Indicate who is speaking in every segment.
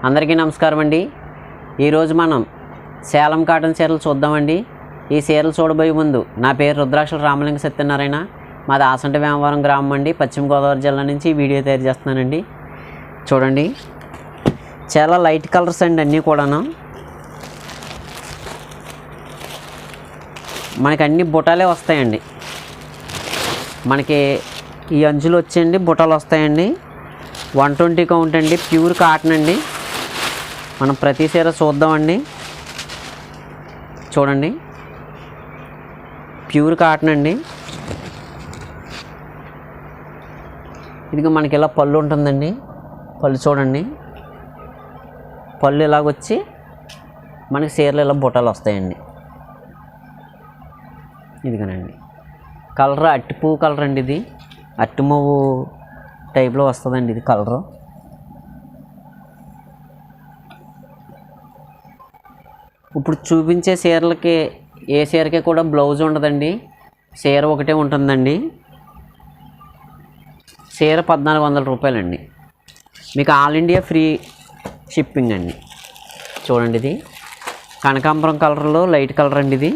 Speaker 1: అందరికీ నమస్కారం అండి. ఈరోజు మనం సేలం కాటన్ చీరలు చూద్దామండి. ఈ చీరలు చూడబోయే ముందు నా పేరు రుద్రాక్షల రామలింగ సత్యనారాయణ, మాది ఆసంట వేమవరం గ్రామం అండి, పశ్చిమ గోదావరి జిల్లా నుంచి వీడియో తయారు చేస్తున్నానండి. చూడండి, చాలా లైట్ కలర్స్ అండి, అన్నీ కూడాను మనకి అన్ని బుటాలే వస్తాయండి. మనకి ఈ అంచులు వచ్చేయండి బుటాలు వస్తాయండి. 120 కౌంట్ అండి, ప్యూర్ కాటన్ అండి. మనం ప్రతి చీర చూద్దామండి. చూడండి, ప్యూర్ కాటన్ అండి. ఇదిగో మనకి ఇలా పళ్ళు ఉంటుందండి. పళ్ళు చూడండి, పళ్ళు ఇలాగొచ్చి మనకి చీరలు ఇలా బుట్టాలు వస్తాయండి. ఇదిగోనండి, కలర్ అట్టిపువ్వు కలర్ అండి. ఇది అట్టిమువ్వు టైప్లో వస్తుందండి ఇది కలరు. ఇప్పుడు చూపించే చీరలకి ఏ చీరకి కూడా బ్లౌజ్ ఉండదండి, చీర ఒకటే ఉంటుందండి. చీర 1400 రూపాయలండి. మీకు ఆల్ ఇండియా ఫ్రీ షిప్పింగ్ అండి. చూడండి, ఇది కనకాంబరం కలర్లో లైట్ కలర్ అండి. ఇది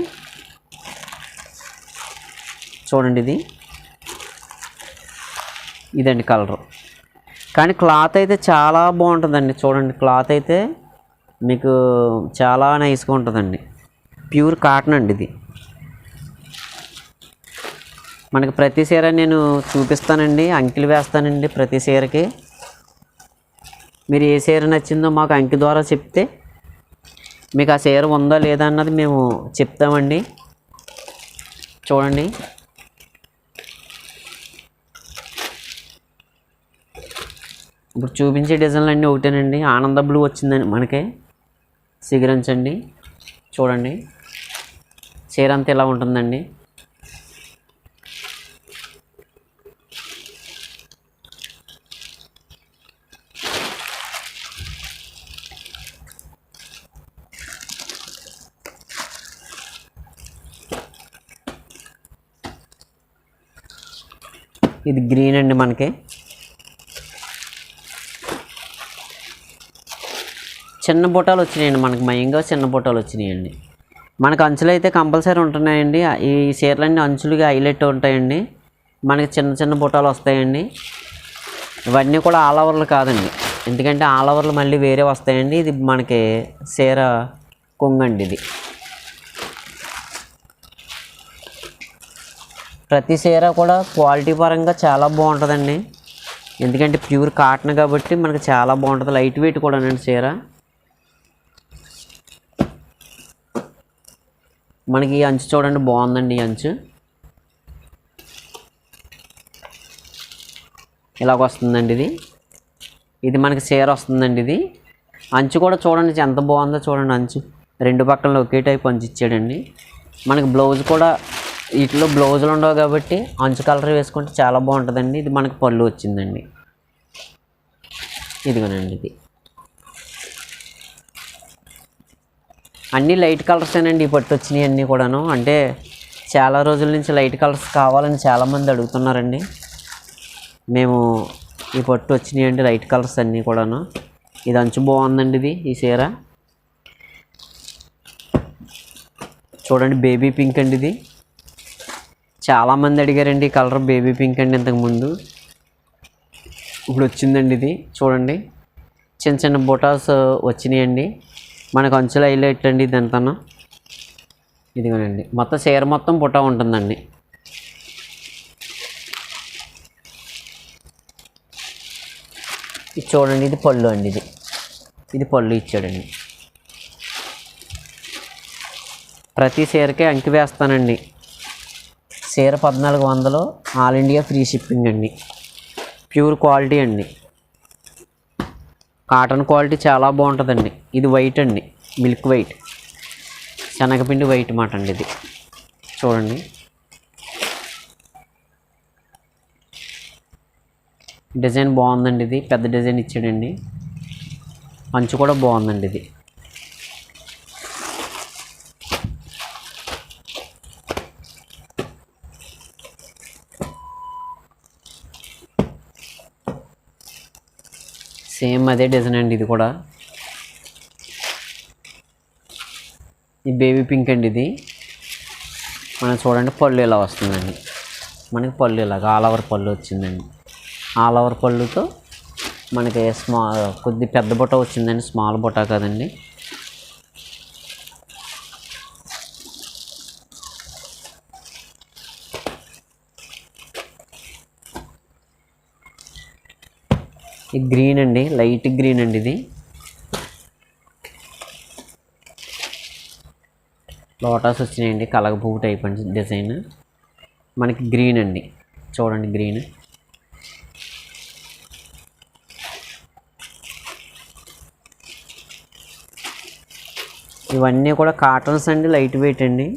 Speaker 1: చూడండి, ఇదండి కలరు. కానీ క్లాత్ అయితే చాలా బాగుంటుందండి. చూడండి, క్లాత్ అయితే మీకు చాలా నైస్గా ఉంటుందండి. ప్యూర్ కాటన్ అండి ఇది. మనకి ప్రతి చీర నేను చూపిస్తానండి, అంకెలు వేస్తానండి. ప్రతి చీరకి మీరు ఏ చీర నచ్చిందో మాకు అంకె ద్వారా చెప్తే మీకు ఆ చీర ఉందా లేదా అన్నది మేము చెప్తామండి. చూడండి, ఇప్పుడు చూపించే డిజైన్లు అన్నీ ఒకటేనండి. ఆనంద బ్లూ వచ్చిందండి మనకి, సిగరంచండి. చూడండి, చీర అంతా ఇలా ఉంటుందండి. ఇది గ్రీన్ అండి. మనకి చిన్న బుట్టాలు వచ్చినాయండి. మనకి మయంగా చిన్న బుట్టాలు వచ్చినాయండి. మనకు అంచులు అయితే కంపల్సరీ ఉంటున్నాయండి. ఈ చీరలన్నీ అంచులుగా హైలైట్ ఉంటాయండి. మనకి చిన్న చిన్న బుట్టాలు వస్తాయండి. ఇవన్నీ కూడా ఆల్ ఓవర్లు కాదండి, ఎందుకంటే ఆల్ ఓవర్లు మళ్ళీ వేరే వస్తాయండి. ఇది మనకి చీర కొంగండి. ఇది ప్రతి చీర కూడా క్వాలిటీ పరంగా చాలా బాగుంటుందండి, ఎందుకంటే ప్యూర్ కాటన్ కాబట్టి మనకి చాలా బాగుంటుంది. లైట్ వెయిట్ కూడా అండి చీర. మనకి ఈ అంచు చూడండి, బాగుందండి. ఈ అంచు ఇలాగ వస్తుందండి. ఇది మనకి చీర వస్తుందండి. ఇది అంచు కూడా చూడండి ఎంత బాగుందో చూడండి. అంచు రెండు పక్కన ఒకే టైప్ అంచు ఇచ్చాడండి. మనకి బ్లౌజ్ కూడా వీటిలో బ్లౌజులు ఉండవు కాబట్టి అంచు కలర్ వేసుకుంటే చాలా బాగుంటుందండి. ఇది మనకి పళ్ళు వచ్చిందండి. ఇదిగోనండి, ఇది అన్నీ లైట్ కలర్సేనండి. ఈ పట్టు వచ్చినాయి అన్నీ కూడాను. అంటే చాలా రోజుల నుంచి లైట్ కలర్స్ కావాలని చాలామంది అడుగుతున్నారండి. మేము ఈ పట్టు వచ్చినాయి అండి, లైట్ కలర్స్ అన్నీ కూడాను. ఇది అంచు బాగుందండి. ఇది ఈ చీర చూడండి, బేబీ పింక్ అండి. ఇది చాలామంది అడిగారండి ఈ కలర్, బేబీ పింక్ అండి. ఇంతకుముందు ఇప్పుడు వచ్చిందండి. ఇది చూడండి, చిన్న చిన్న బుటాస్ వచ్చినాయండి. మనకు అంచులు హైలైట్ అండి. ఇదంతా ఇదిగోనండి, మొత్తం చీర మొత్తం బుటా ఉంటుందండి. ఇది చూడండి, ఇది పళ్ళు అండి. ఇది పళ్ళు ఇచ్చాడండి. ప్రతి చీరకే అంకి వేస్తానండి. చీర 1400, ఆల్ ఇండియా ఫ్రీ షిప్పింగ్ అండి. ప్యూర్ క్వాలిటీ అండి, కాటన్ క్వాలిటీ చాలా బాగుంటుందండి. ఇది వైట్ అండి, మిల్క్ వైట్, శనగపిండి వైట్ మాట అండి. ఇది చూడండి, డిజైన్ బాగుందండి. ఇది పెద్ద డిజైన్ ఇచ్చాడండి. అంచు కూడా బాగుందండి. ఇది సేమ్ అదే డిజైన్ అండి. ఇది కూడా ఈ బేబీ పింక్ అండి ఇది. మనం చూడండి పళ్ళు ఇలా వస్తుందండి. మనకి పళ్ళు ఇలాగ ఆల్ ఓవర్ పళ్ళు వచ్చిందండి. ఆల్ ఓవర్ పళ్ళుతో మనకి కొద్ది పెద్ద బుట్ట వచ్చిందండి, స్మాల్ బుట్ట కదండి. ఈ గ్రీన్ అండి, లైట్ గ్రీన్ అండి ఇది. లోటస్ వచ్చినాయండి, కలగ పువ్వు టైప్ అండి డిజైన్. మనకి గ్రీన్ అండి, చూడండి గ్రీన్. ఇవన్నీ కూడా కాటన్స్ అండి, లైట్ వెయిట్ అండి.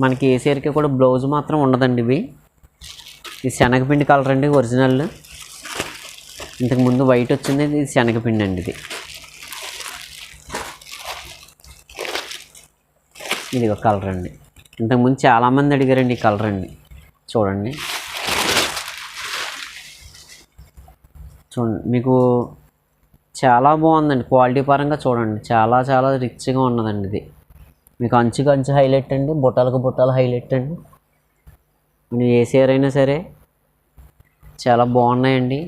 Speaker 1: మనకి ఏ చీరకి కూడా బ్లౌజ్ మాత్రం ఉండదండి. ఇది శనగపిండి కలర్ అండి, ఒరిజినల్. ఇంతకుముందు వైట్ వచ్చింది, ఇది శనగపిండి అండి. ఇది ఒక కలర్ అండి. ఇంతకుముందు చాలామంది అడిగారండి ఈ కలర్ అండి. చూడండి మీకు చాలా బాగుందండి. క్వాలిటీ పరంగా చూడండి, చాలా చాలా రిచ్గా ఉన్నదండి ఇది. మీకు అంచుకు అంచు హైలైట్ అండి, బుట్టాలకు బుట్టాలు హైలైట్ అండి. మీరు ఏ చీర అయినా సరే చాలా బాగున్నాయండి.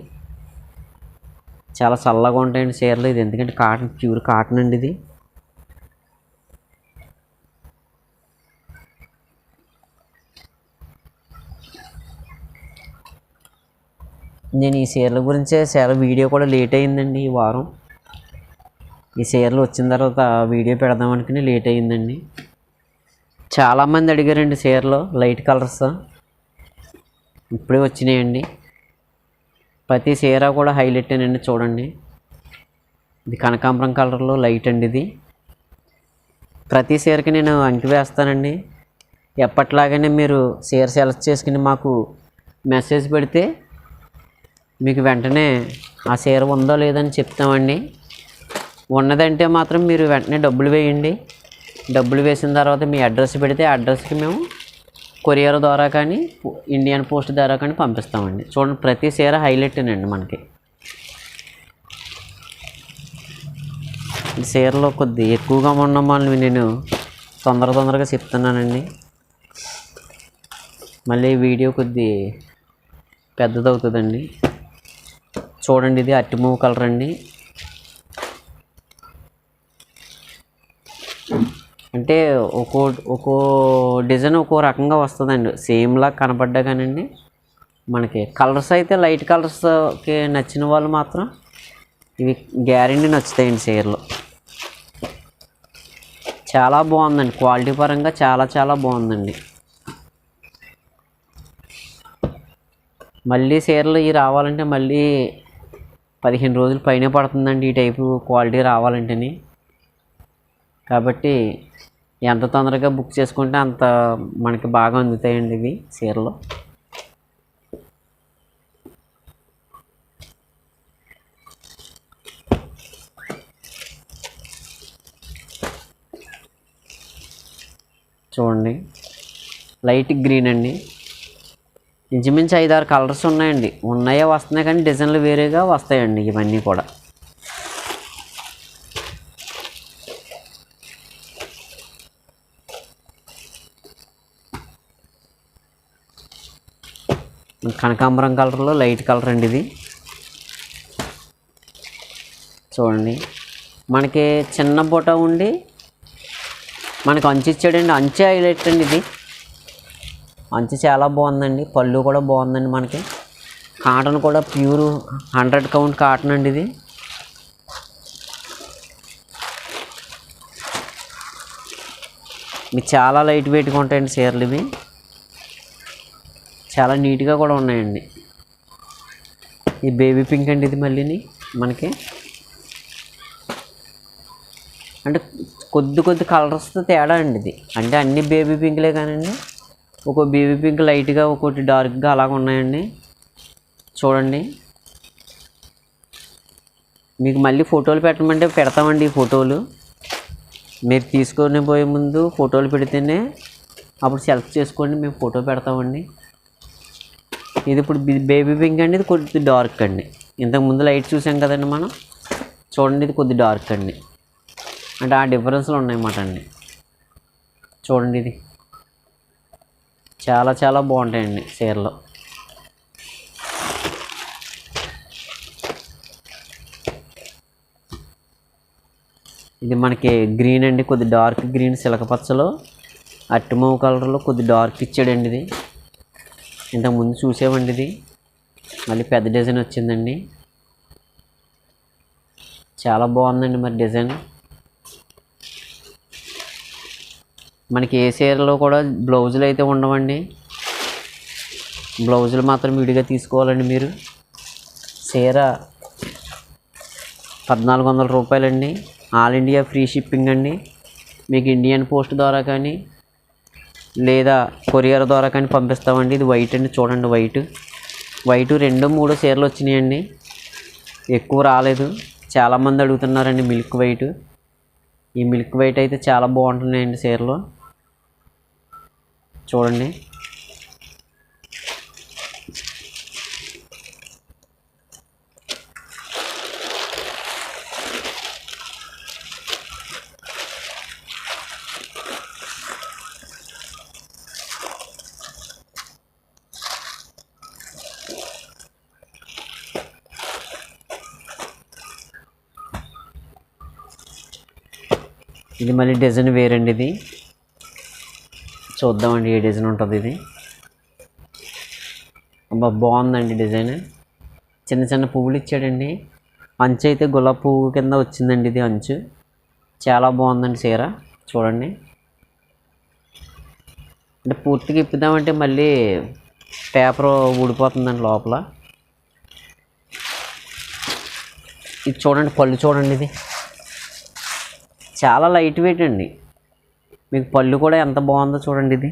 Speaker 1: చాలా చల్లగా ఉంటాయండి చీరలు. ఇది ఎందుకంటే కాటన్, ప్యూర్ కాటన్ అండి ఇది. నేను ఈ చీరల గురించే చాలా వీడియో కూడా లేట్ అయిందండి ఈ వారం. ఈ చీరలు వచ్చిన తర్వాత వీడియో పెడదామనుకుని లేట్ అయిందండి. చాలామంది అడిగారండి చీరలు లైట్ కలర్స్, ఇప్పుడే వచ్చినాయండి. ప్రతి చీర కూడా హైలైట్ అండి. చూడండి ఇది కనకాంబరం కలర్లో లైట్ అండి ఇది. ప్రతి చీరకి నేను అంకి వేస్తానండి. ఎప్పట్లాగానే మీరు చీర సెలెక్ట్ చేసుకుని మాకు మెసేజ్ పెడితే మీకు వెంటనే ఆ చీర ఉందో లేదని చెప్తామండి. ఉన్నదంటే మాత్రం మీరు వెంటనే డబ్బులు వేయండి. డబ్బులు వేసిన తర్వాత మీ అడ్రస్ పెడితే ఆ అడ్రస్కి మేము కొరియర్ ద్వారా కానీ ఇండియన్ పోస్ట్ ద్వారా కానీ పంపిస్తామండి. చూడండి ప్రతి చీర హైలైట్ అండి మనకి. ఈ చీరలో కొద్ది ఎక్కువగా ఉన్న వాళ్ళని నేను తొందరగా చెప్తున్నానండి. మళ్ళీ వీడియో కొద్ది పెద్దదవుతుందండి. చూడండి ఇది అట్టిమూవ్ కలర్ అండి. అంటే ఒక్కో డిజైన్ ఒక్కో రకంగా వస్తుందండి. సేమ్లా కనపడ్డా కానండి మనకి కలర్స్ అయితే లైట్ కలర్స్కి నచ్చిన వాళ్ళు మాత్రం ఇవి గ్యారెంటీ నచ్చుతాయండి చీరలు. చాలా బాగుందండి, క్వాలిటీ పరంగా చాలా చాలా బాగుందండి. మళ్ళీ చీరలు ఇవి రావాలంటే మళ్ళీ 15 రోజులు పైనే పడుతుందండి ఈ టైపు క్వాలిటీ రావాలంటేని. కాబట్టి ఎంత తొందరగా బుక్ చేసుకుంటే అంత మనకి బాగా అందుతాయండి ఇవి చీరలు. చూడండి లైట్ గ్రీన్ అండి. ఇంచుమించు 5-6 కలర్స్ ఉన్నాయండి. ఉన్నాయే వస్తున్నాయి కానీ డిజైన్లు వేరేగా వస్తాయండి ఇవన్నీ కూడా. కనకాంబరం కలర్లో లైట్ కలర్ అండి ఇది. చూడండి మనకి చిన్న బుట్ట ఉండి మనకు అంచు ఇచ్చాడండి. అంచే హైలైట్ అండి ఇది. అంచు చాలా బాగుందండి, పళ్ళు కూడా బాగుందండి. మనకి కాటన్ కూడా ప్యూర్ 100 కౌంట్ కాటన్ అండి ఇది. ఇవి చాలా లైట్ వెయిట్గా ఉంటాయండి చీరలు. ఇవి చాలా నీట్గా కూడా ఉన్నాయండి. ఈ బేబీ పింక్ అండి ఇది. మళ్ళీ మనకి అంటే కొద్ది కలర్స్తో తేడా అండి ఇది. అంటే అన్ని బేబీ పింక్లే కానండి, ఒక బేబీ పింక్ లైట్గా ఒకటి డార్క్గా అలాగ ఉన్నాయండి. చూడండి మీకు మళ్ళీ ఫోటోలు పెట్టమంటే పెడతామండి. ఈ ఫోటోలు మీరు తీసుకొని పోయే ముందు ఫోటోలు పెడితేనే అప్పుడు సెలెక్ట్ చేసుకోండి, మేము ఫోటో పెడతామండి. ఇది ఇప్పుడు బేబీ పింక్ అండి, ఇది కొద్ది డార్క్ అండి. ఇంతకుముందు లైట్ చూసాం కదండి మనం. చూడండి ఇది కొద్ది డార్క్ అండి. అంటే ఆ డిఫరెన్స్లు ఉన్నాయన్నమాట అండి. చూడండి, ఇది చాలా చాలా బాగుంటాయండి చీరలు. ఇది మనకి గ్రీన్ అండి, కొద్ది డార్క్ గ్రీన్ సిలక పచ్చలో అట్టిమూవ్ కలర్లో కొద్ది డార్క్ ఇచ్చాడండి. ఇది ఇంతకుముందు చూసామండి. ఇది మళ్ళీ పెద్ద డిజైన్ వచ్చిందండి, చాలా బాగుందండి. మరి డిజైన్ మనకి ఏ చీరలో కూడా బ్లౌజులు అయితే ఉండవండి, బ్లౌజులు మాత్రం విడిగా తీసుకోవాలండి. మీరు చీర 1400 రూపాయలండి. ఆల్ ఇండియా ఫ్రీ షిప్పింగ్ అండి. మీకు ఇండియన్ పోస్ట్ ద్వారా కానీ లేదా కొరియర్ ద్వారా కానీ పంపిస్తామండి. ఇది వైట్ అండి, చూడండి వైట్ 2, 3 చీరలు వచ్చినాయండి, ఎక్కువ రాలేదు. చాలామంది అడుగుతున్నారండి మిల్క్ వైట్. ఈ మిల్క్ వైట్ అయితే చాలా బాగుంటున్నాయండి చీరలు, చూడండి. ఇది మళ్ళీ డిజైన్ వేరండి. ఇది చూద్దామండి ఏ డిజైన్ ఉంటుంది. ఇది అబ్బా బాగుందండి డిజైన్. చిన్న చిన్న పువ్వులు ఇచ్చాడండి. అంచు అయితే గులాబీ పువ్వు కింద వచ్చిందండి. ఇది అంచు చాలా బాగుందండి చీర, చూడండి. అంటే పూర్తిగా ఇప్పుదామంటే మళ్ళీ పేపర్ ఊడిపోతుందండి లోపల. ఇది చూడండి, పళ్ళు చూడండి. ఇది చాలా లైట్ వెయిట్ అండి. మీకు పళ్ళు కూడా ఎంత బాగుందో చూడండి. ఇది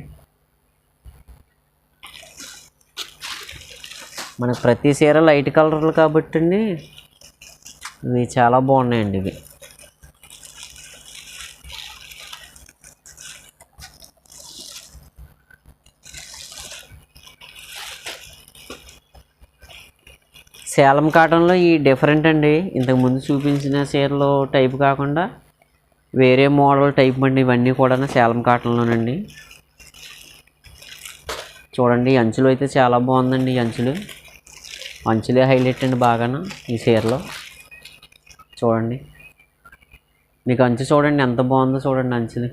Speaker 1: మనకు ప్రతి చీర లైట్ కలర్లు కాబట్టి అండి ఇవి చాలా బాగున్నాయండి. ఇవి సేలం కాటన్లో ఈ డిఫరెంట్ అండి. ఇంతకుముందు చూపించిన చీరలో టైప్ కాకుండా వేరే మోడల్ టైప్ అండి. ఇవన్నీ కూడా సేలం కాటన్లోనండి. చూడండి, ఈ అంచులు అయితే చాలా బాగుందండి. ఈ అంచులే హైలైట్ అండి బాగాను ఈ చీరలో, చూడండి. మీకు అంచు చూడండి ఎంత బాగుందో చూడండి. అంచులు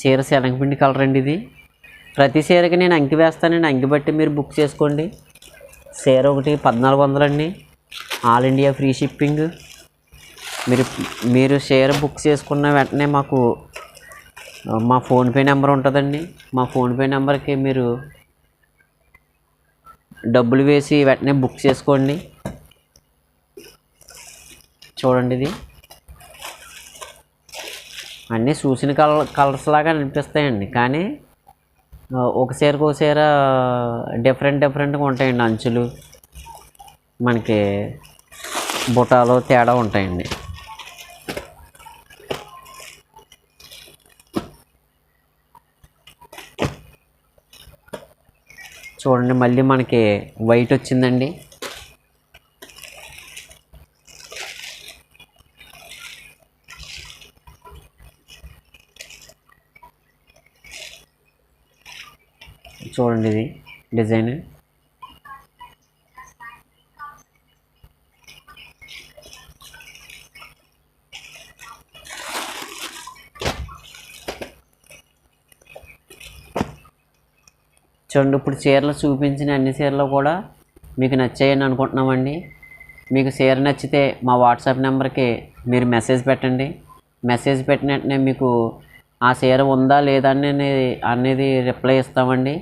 Speaker 1: చీర శనగపిండి కలర్ అండి. ఇది ప్రతి చీరకి నేను అంకి వేస్తానండి. అంకి బట్టి మీరు బుక్ చేసుకోండి. చీర ఒకటి 1400 అండి. All India free shipping. మీరు షేర్ బుక్ చేసుకున్న వెంటనే మాకు మా ఫోన్పే నెంబర్ ఉంటుందండి. మా ఫోన్పే నెంబర్కి మీరు డబ్బులు వేసి వెంటనే బుక్ చేసుకోండి. చూడండి, ఇది అన్నీ చూసిన కలర్స్ లాగా అనిపిస్తాయండి, కానీ ఒక చీర డిఫరెంట్గా ఉంటాయండి. అంచులు మనకి బుటాలు తేడా ఉంటాయండి. చూడండి, మళ్ళీ మనకి వైట్ వచ్చిందండి. చూడండి, ఇది డిజైన్ చూడండి. ఇప్పుడు చీరలు చూపించిన అన్ని చీరలు కూడా మీకు నచ్చాయని అనుకుంటున్నామండి. మీకు చీర నచ్చితే మా వాట్సాప్ నెంబర్కి మీరు మెసేజ్ పెట్టండి. మెసేజ్ పెట్టిన వెంటనే మీకు ఆ చీర ఉందా లేదా అనేది రిప్లై ఇస్తామండి.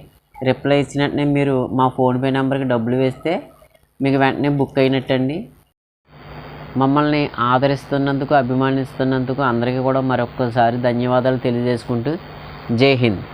Speaker 1: రిప్లై ఇచ్చిన వెంటనే మీరు మా ఫోన్పే నెంబర్కి డబ్బులు వేస్తే మీకు వెంటనే బుక్ అయినట్టండి. మమ్మల్ని ఆదరిస్తున్నందుకు, అభిమానిస్తున్నందుకు అందరికీ కూడా మరొక్కసారి ధన్యవాదాలు తెలియజేసుకుంటూ జై హింద్.